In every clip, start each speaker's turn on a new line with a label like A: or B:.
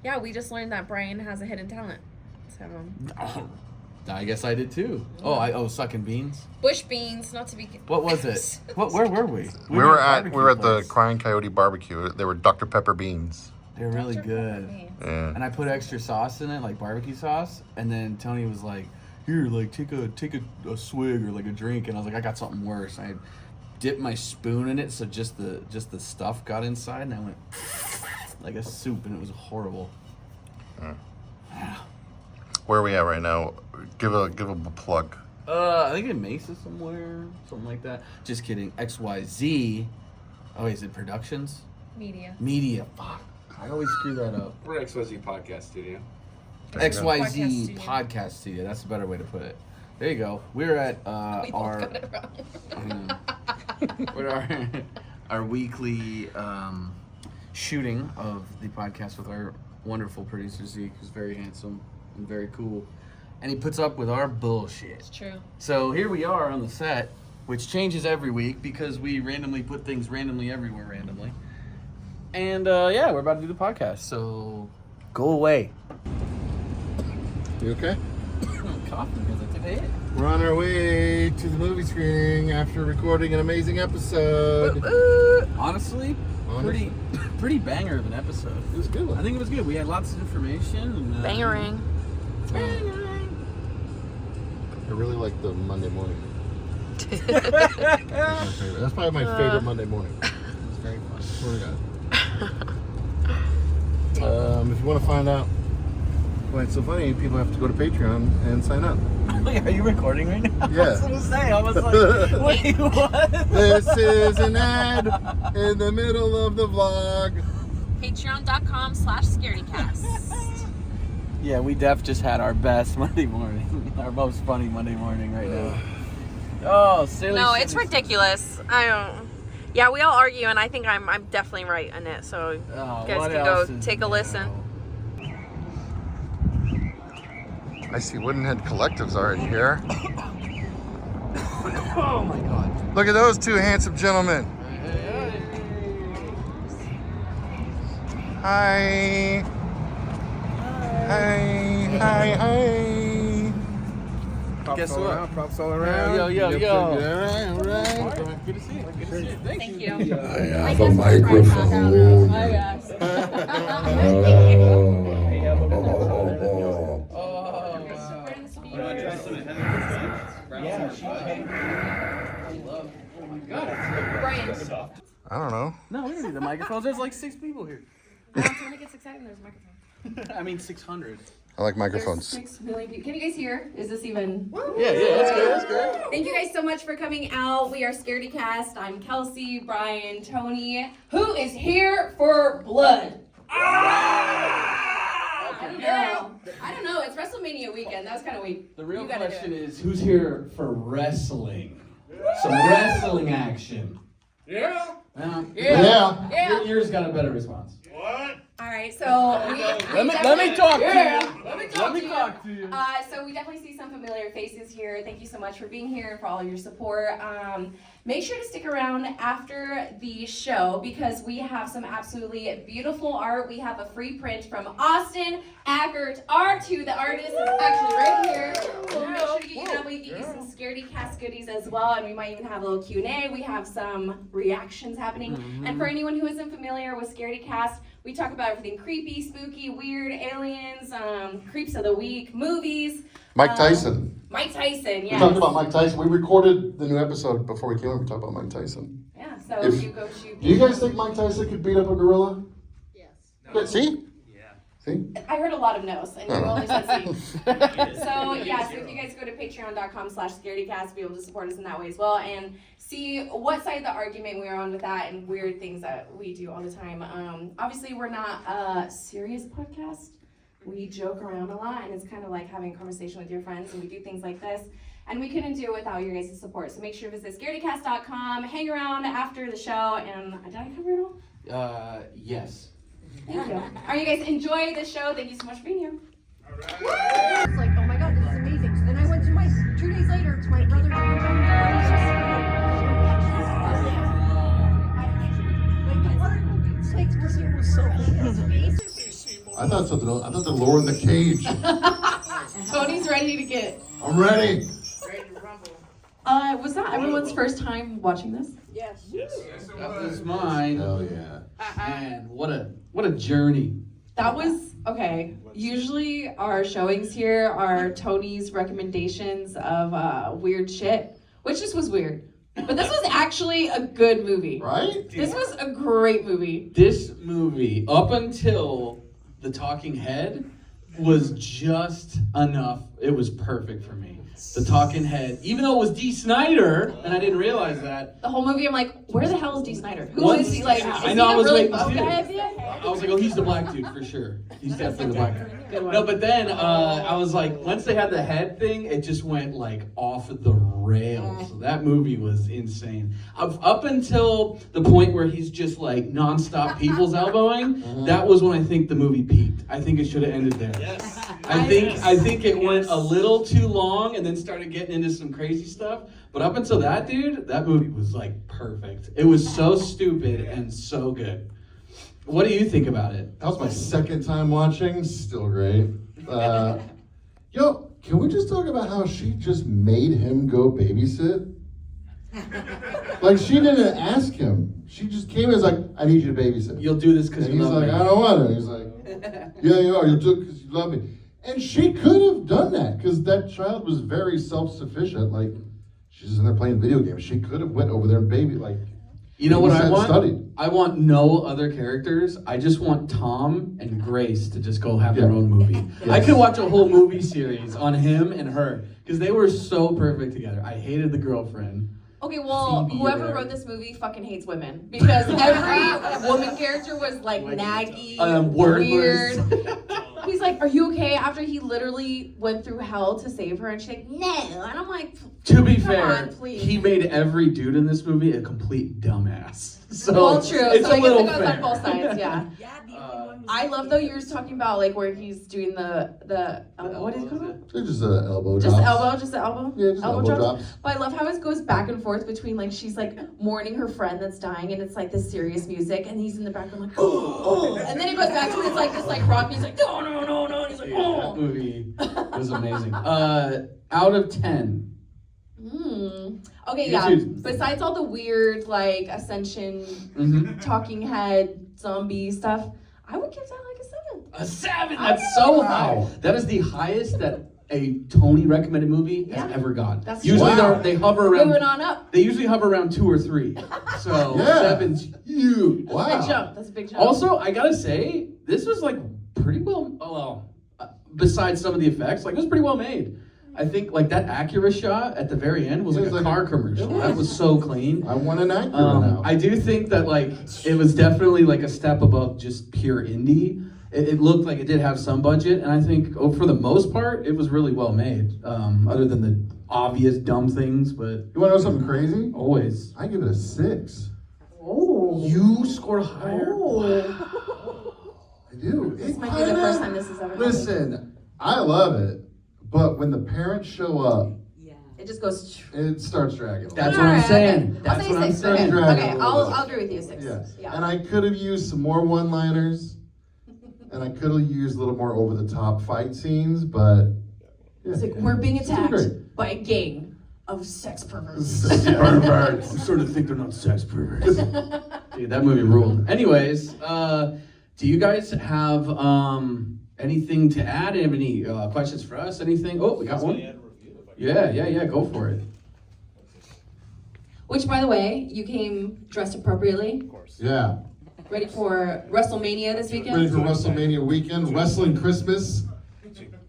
A: Yeah, we just learned that Brian has a hidden talent. So.
B: I guess I did too. Oh, sucking beans.
A: Bush beans, not to be.
B: What was it? Where were we?
C: We were at the Crying Coyote barbecue. They were Dr. Pepper beans.
B: They're really good.
C: Yeah.
B: And I put extra sauce in it, like barbecue sauce. And then Tony was like, "Here, like take a swig or like a drink." And I was like, "I got something worse." I dipped my spoon in it, so just the stuff got inside, and I went like a soup, and it was horrible. Yeah.
C: Where are we at right now? Give a plug.
B: I think in Mesa somewhere, something like that. Just kidding. XYZ. Oh, is it Productions? Media. Fuck. I always screw that up.
D: We're at XYZ Podcast Studio.
B: XYZ Podcast Studio. That's a better way to put it. There you go. We're at our weekly shooting of the podcast with our wonderful producer Zeke, who's very handsome and very cool, and he puts up with our bullshit.
A: It's true.
B: So here we are on the set, which changes every week because we randomly put things randomly everywhere randomly. And we're about to do the podcast, so go away.
C: You okay?
B: I'm coughing because I took a hit.
C: We're on our way to the movie screening after recording an amazing episode.
B: Honestly, pretty banger of an episode.
C: It was a good one.
B: I think it was good. We had lots of information. And,
A: Bangering.
C: I really like the Monday morning. That's my favorite. That's probably my favorite Monday morning. It's very fun. Swear to God. If you want to find out why it's so funny, people have to go to Patreon and sign up.
B: Are you recording right now?
C: Yeah.
B: I was going to say, I was like, wait, what?
C: This is an ad in the middle of the vlog.
A: Patreon.com/Scaredycast.
B: Yeah, we just had our best Monday morning. Our most funny Monday morning right now. Oh, silly.
A: No, it's ridiculous. I don't. Yeah, we all argue, and I think I'm definitely right in it. So you guys can go take a listen.
C: I see Woodenhead Collectives already here.
B: Oh my God.
C: Look at those two handsome gentlemen. Hi. Hi.
B: Guess what?
C: Props all around.
B: Yo.
C: All right.
B: Good to see you.
A: Thank you.
E: I have a microphone.
C: I don't know.
B: No, we don't need the microphones. There's like 6 people here.
A: When it gets exciting, there's a microphone.
B: I mean 600.
C: I like microphones.
F: 6 million people. Can you guys hear? Is this even?
B: Yeah, that's good.
F: Thank you guys so much for coming out. We are Scaredycast. I'm Kelsey, Brian, Tony. Who is here for blood? I don't know. It's WrestleMania weekend. That was kind of weak.
D: The real question is, who's here for wrestling? Some wrestling action.
G: Yeah.
D: Yeah. Yours got a better response.
G: What?
F: All right, so
B: Let me talk to you.
F: Let me talk to you. So we definitely see some familiar faces here. Thank you so much for being here, for all your support. Make sure to stick around after the show because we have some absolutely beautiful art. We have a free print from Austin Ackert Art, who the artist is actually right here. So make sure to get you that. We get you some Scaredycast goodies as well, and we might even have a little Q&A. We have some reactions happening. And for anyone who isn't familiar with Scaredycast, we talk about everything creepy, spooky, weird, aliens, creeps of the week, movies.
C: Mike Tyson.
F: Mike Tyson, yeah.
C: We talked about Mike Tyson. We recorded the new episode before we came in. We talked about Mike Tyson.
F: Yeah, so you go shoot.
C: Do you guys think Mike Tyson could beat up a gorilla?
F: Yes.
C: No. See?
D: Yeah.
C: See?
F: I heard a lot of no's, and you only said see. So if you guys go to patreon.com/Scaredycast, be able to support us in that way as well, and see what side of the argument we're on with that and weird things that we do all the time. Obviously, we're not a serious podcast. We joke around a lot, and it's kind of like having a conversation with your friends, and we do things like this. And we couldn't do it without your guys' support. So make sure to visit Scaredycast.com, hang around after the show, and did I cover it all?
B: Yes.
F: Thank you. All right, you guys, enjoy the show. Thank you so much for being here.
G: All right.
H: It's like, oh my God, this is amazing. So then I went to 2 days later to my brother's
C: I thought something else. I thought they're lowering the cage.
F: Tony's ready to get.
C: I'm ready.
F: Was that everyone's first time watching this?
A: Yes.
B: That was mine.
C: Hell yeah.
B: Man, what a journey.
F: That was, okay. Usually our showings here are Tony's recommendations of weird shit, which just was weird. But this was actually a good movie.
C: Right?
F: This was a great movie.
B: This movie, up until the talking head, was just enough. It was perfect for me. The talking head, even though it was Dee Snider, and I didn't realize that.
F: The whole movie, I'm like, where the hell is Dee Snider? Who
B: Once-
F: is he? Like,
B: I
F: is
B: know,
F: he
B: I
F: a
B: was
F: really
B: waiting
F: buff
B: too.
F: guy?
B: I was like, oh, he's the black dude for sure. He's definitely the black guy.
F: Good one.
B: No, but then I was like, once they had the head thing, it just went like off the rails. That movie was insane. Up until the point where he's just like nonstop people's elbowing, that was when I think the movie peaked. I think it should have ended there. Yes. I think it went a little too long and then started getting into some crazy stuff. But up until that, dude, that movie was like perfect. It was so stupid and so good. What do you think about it?
C: That was my second time watching. Still great. Yo, can we just talk about how she just made him go babysit? Like, she didn't ask him. She just came and was like, I need you to babysit.
B: You'll do this because
C: And
B: you
C: he's
B: love
C: like,
B: me.
C: I don't want to. He's like, yeah, you are. You'll do it because you love me. And she could have done that because that child was very self-sufficient. Like, she's in there playing video games. She could have went over there and baby, like,
B: You know what I
C: babysat,
B: want?
C: studied.
B: I want no other characters. I just want Tom and Grace to just go have their own movie. I could watch a whole movie series on him and her because they were so perfect together. I hated the girlfriend.
F: Okay, well,
B: Phoebe or
F: whoever
B: whatever.
F: wrote this movie fucking hates women because every woman character was like naggy,
B: Wordless.
F: weird. He's like, "Are you okay?" After he literally went through hell to save her, and she's like, "No," and I'm like,
B: To be
F: Come
B: fair,
F: on, please.
B: he made every dude in this movie a complete dumbass. So
F: "Well, true."
B: it's
F: So
B: a
F: I guess
B: little
F: it goes
B: fair.
F: on both sides, yeah. I love though you were talking about like where he's doing the what is it called?
C: They're just elbow
F: Just
C: drops.
F: just the elbow?
C: Yeah, just elbow drops.
F: But I love how it goes back and forth between like she's like mourning her friend that's dying and it's like this serious music and he's in the background like oh, and then it goes back to it's like this like rock music like no and he's like
B: That
F: oh.
B: movie was amazing. Out of 10.
F: Okay,
B: You
F: yeah.
B: choose.
F: Besides all the weird like ascension, talking head, zombie stuff, I would give that like a 7.
B: A 7. That's so high. That is the highest that a Tony recommended movie has
F: Yeah.
B: ever gone.
F: That's
B: usually
C: true.
B: they hover around.
F: Moving on up.
B: They usually hover around 2 or 3. So
C: Yeah.
B: 7's huge.
C: Wow.
F: Big jump. That's a big jump.
B: Also, I gotta say, this was like pretty well. Besides some of the effects, like it was pretty well made. I think like that Acura shot at the very end was
C: It
B: like
C: was
B: a
C: like
B: car
C: a-
B: commercial.
C: it was.
B: That was so clean.
C: I want an actor now.
B: I do think that like it was definitely like a step above just pure indie. It looked like it did have some budget, and I think for the most part it was really well made. Other than the obvious dumb things, but
C: You want to know something crazy?
B: always.
C: I give it a 6.
F: Oh.
B: You scored higher.
C: I do.
F: This might be the first time this has ever happened.
C: Listen, I love it, but when the parents show up,
F: It just goes.
C: it starts dragging.
B: That's
F: All
B: what I'm
F: right,
B: saying.
F: okay.
B: That's
F: I'll
B: what I'm
F: say 6.
B: saying.
F: Okay,
C: Dragging
F: okay.
C: a little bit.
F: I'll agree with you 6.
C: Yes.
F: Yeah.
C: And I could have used some more one-liners, and I could have used a little more over-the-top fight scenes, but yeah.
F: It's like we're being
C: Still
F: attacked
C: great.
F: by a gang of sex perverts.
C: Perverts.
B: You sort of think they're not sex perverts. Dude, that movie ruled. Anyways, do you guys have anything to add? Have any questions for us? Anything? Oh, we got one. Yeah. Go for it.
F: Which, by the way, you came dressed appropriately.
C: Yeah.
F: Ready for WrestleMania this weekend?
C: Ready for WrestleMania weekend, Wrestling Christmas,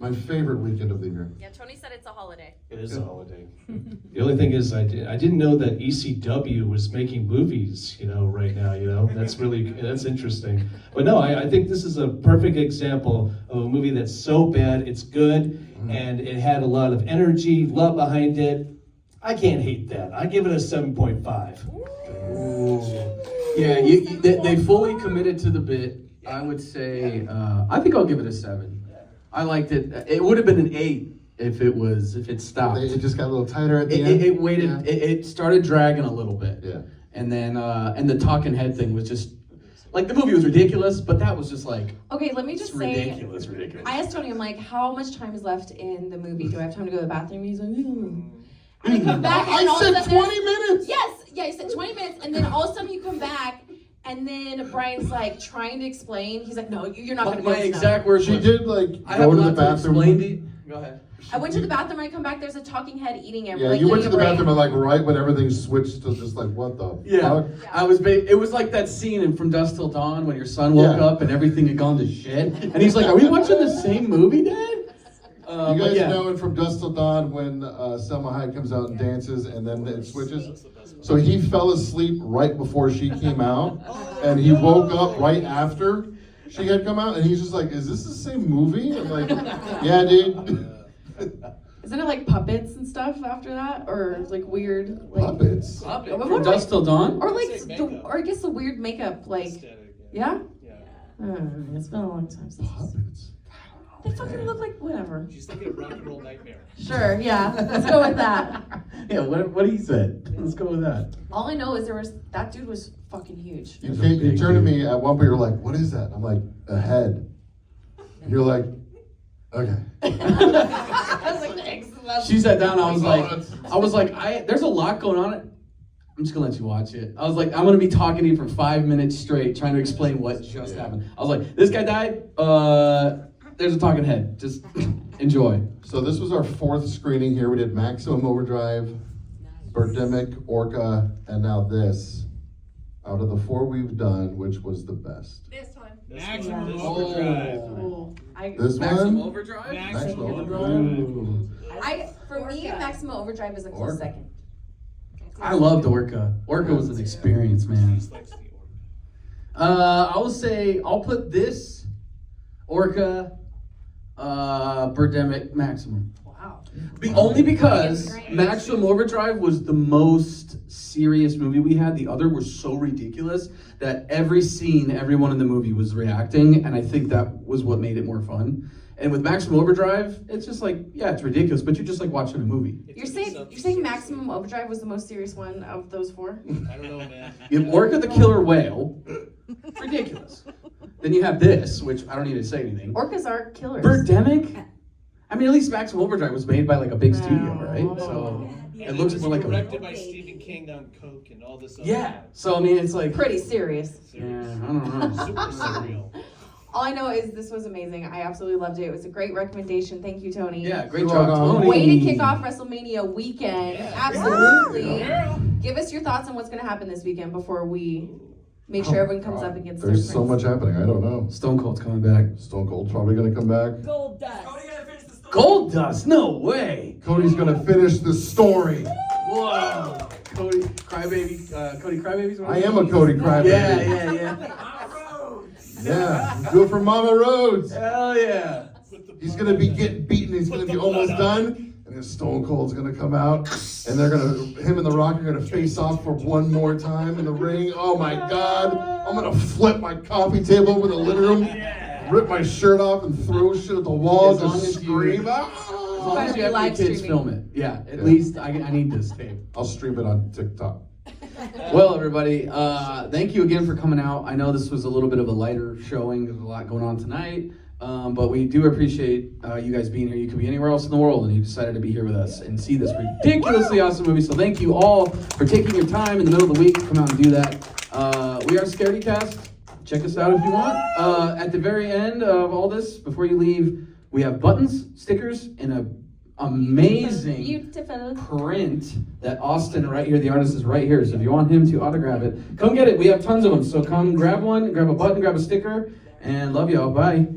C: my favorite weekend of the year.
A: Yeah, Tony said it's a holiday.
G: It is a holiday. The only thing is, I didn't know that ECW was making movies, right now, that's interesting. But no, I think this is a perfect example of a movie that's so bad, it's good, and it had a lot of energy, love behind it. I can't hate that. I give it a 7.5.
B: Yeah, they fully committed to the bit. I would say, I think I'll give it a 7. I liked it. It would have been an 8 if it stopped.
C: It just got a little tighter at the end.
B: It waited.
C: Yeah.
B: It started dragging a little bit.
C: Yeah.
B: And then and the talking head thing was just Like, the movie was ridiculous, but that was just like,
F: Okay, let me just say,
B: ridiculous.
F: I asked Tony, I'm like, how much time is left in the movie? Do I have time to go to the bathroom? He's like, And then come back, and all of a
C: I said
F: sudden
C: 20 minutes.
F: Yes, yeah, you said 20 minutes, and then all of a sudden you come back, and then Brian's like trying to explain. He's like, no, you're not gonna go.
B: My exact words.
C: She did like
B: I
C: go
B: have
C: to the
B: not
C: bathroom.
B: explain to you. Go ahead.
F: I went to the bathroom, I come back, there's a talking head eating him.
C: Yeah,
F: like,
C: you went to the
F: eating a
C: bathroom
F: brain.
C: and like right when everything switched to just like what the fuck?
B: I was. It was like that scene in From Dusk Till Dawn when your son woke up and everything had gone to shit, and he's like, "Are we watching the same movie, Dad?"
C: You guys know it From Dusk Till Dawn when Selma Hayek comes out and dances and then it switches. So he fell asleep right before she came out, and he woke up right after she had come out, and he's just like, "Is this the same movie?" I'm like, "Yeah, dude."
F: Isn't it like puppets and stuff after that, or like weird like
C: Puppets.
B: From Dusk Till Dawn.
F: or like or I guess the weird makeup like yeah. It's been a long time since.
C: Puppets.
F: They fucking look like whatever.
I: She's thinking of Rock and Roll Nightmare.
F: Sure, yeah. Let's go with that.
B: Yeah, what he said. Let's go with that.
F: All I know is that dude was fucking huge.
C: You turned to me at one point. You're like, "What is that?" I'm like, "A head." And you're like, "Okay."
F: I was like, thanks.
B: She sat down. I was like, there's a lot going on. I'm just gonna let you watch it. I was like, I'm gonna be talking to you for 5 minutes straight, trying to explain what just happened. I was like, this guy died. There's a talking head. Just enjoy.
C: So this was our 4th screening here. We did Maximum Overdrive, Birdemic, Orca, and now this. Out of the 4 we've done, which was the best?
H: This one.
I: Maximum Overdrive.
C: This
B: Maximum
C: one?
B: Overdrive.
C: Maximum Overdrive?
F: For me, Maximum Overdrive is a close second.
B: I loved Orca. Orca was an experience, man. I will say I'll put this Orca, Birdemic, Maximum.
F: Wow.
B: Only because Maximum Overdrive was the most serious movie we had. The other was so ridiculous that every scene, everyone in the movie was reacting, and I think that was what made it more fun. And with Maximum Overdrive, it's just like, yeah, it's ridiculous, but you're just like watching a movie.
F: You're saying Maximum Overdrive was the most serious one of those 4?
I: I don't know, man.
B: You have Orca the Killer Whale, ridiculous. Then you have this, which I don't need to say anything.
F: Orcas are killers.
B: Birdemic? I mean, at least Maximum Overdrive was made by like a big studio, right? So it looks more like
I: directed by Stephen King on coke and all this.
B: Yeah. So I mean, it's like
F: Pretty serious.
B: Yeah, I don't know.
I: Super surreal.
F: All I know is this was amazing. I absolutely loved it. It was a great recommendation. Thank you, Tony.
B: Yeah, great job, Tony.
F: Way to kick off WrestleMania weekend. Yeah. Absolutely. Yeah. Give us your thoughts on what's going to happen this weekend before we make sure everyone comes up against
C: There's
F: their
C: so much happening. I don't know.
B: Stone Cold's coming back.
C: Stone Cold's probably going to come back.
H: Gold dust.
B: Gold Dust? No way.
C: Cody's going to finish the story.
B: Whoa. Cody Crybaby. Cody Crybaby's one.
C: I am a Cody Crybaby.
B: Yeah.
C: Yeah, do it for Mama Rhodes.
B: Hell yeah.
C: He's gonna be getting beaten. He's gonna be almost done, and then Stone Cold's gonna come out, and him and The Rock are gonna face off for one more time in the ring. Oh my God! I'm gonna flip my coffee table over the living room, rip my shirt off, and throw shit at the walls and scream.
B: As long as you have your kids film it. Yeah, at least I need this tape.
C: I'll stream it on TikTok.
B: Well, everybody, thank you again for coming out. I know this was a little bit of a lighter showing. There's a lot going on tonight. But we do appreciate you guys being here. You could be anywhere else in the world, and you decided to be here with us and see this ridiculously awesome movie. So thank you all for taking your time in the middle of the week to come out and do that. We are Scaredycast. Check us out if you want. At the very end of all this, before you leave, we have buttons, stickers, and a amazing
F: Beautiful
B: print that Austin right here, the artist is right here. So if you want him to autograph it, come get it. We have tons of them. So come grab one, grab a button, grab a sticker, and love y'all. Bye.